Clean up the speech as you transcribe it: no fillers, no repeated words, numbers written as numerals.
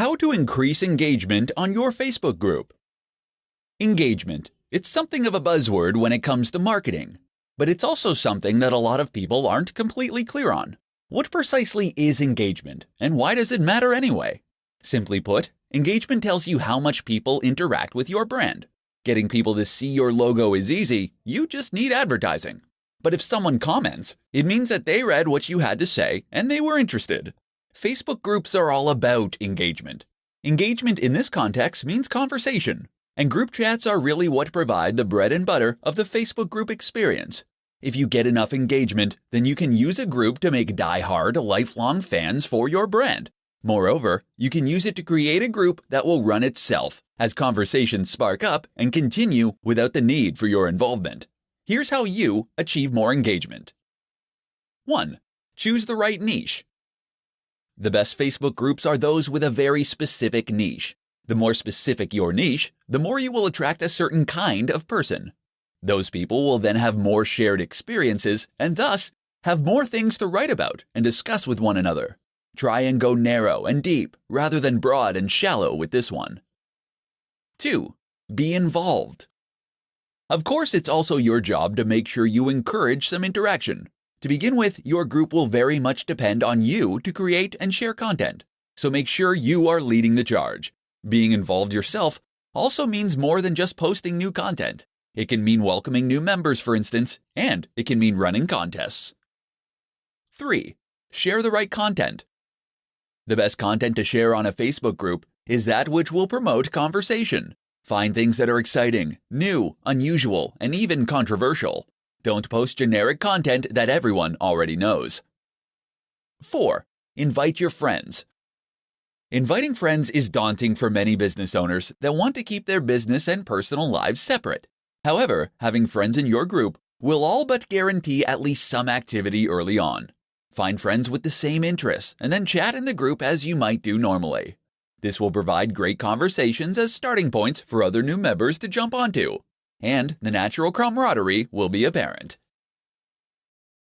How to increase engagement on your Facebook group. Engagement. It's something of a buzzword when it comes to marketing, but it's also something that a lot of people aren't completely clear on. What precisely is engagement, and why does it matter anyway? Simply put, engagement tells you how much people interact with your brand. Getting people to see your logo is easy, you just need advertising. But if someone comments, it means that they read what you had to say and they were interested. Facebook groups are all about engagement. Engagement in this context means conversation, and group chats are really what provide the bread and butter of the Facebook group experience. If you get enough engagement, then you can use a group to make die-hard, lifelong fans for your brand. Moreover, you can use it to create a group that will run itself as conversations spark up and continue without the need for your involvement. Here's how you achieve more engagement. 1. Choose the right niche. The best Facebook groups are those with a very specific niche. The more specific your niche, the more you will attract a certain kind of person. Those people will then have more shared experiences and thus have more things to write about and discuss with one another. Try and go narrow and deep rather than broad and shallow with this one. 2. Be involved. Of course, it's also your job to make sure you encourage some interaction. To begin with, your group will very much depend on you to create and share content, so make sure you are leading the charge. Being involved yourself also means more than just posting new content. It can mean welcoming new members, for instance, and it can mean running contests. 3. Share the right content. The best content to share on a Facebook group is that which will promote conversation. Find things that are exciting, new, unusual, and even controversial. Don't post generic content that everyone already knows. 4. Invite your friends. Inviting friends is daunting for many business owners that want to keep their business and personal lives separate. However, having friends in your group will all but guarantee at least some activity early on. Find friends with the same interests and then chat in the group as you might do normally. This will provide great conversations as starting points for other new members to jump onto, and the natural camaraderie will be apparent.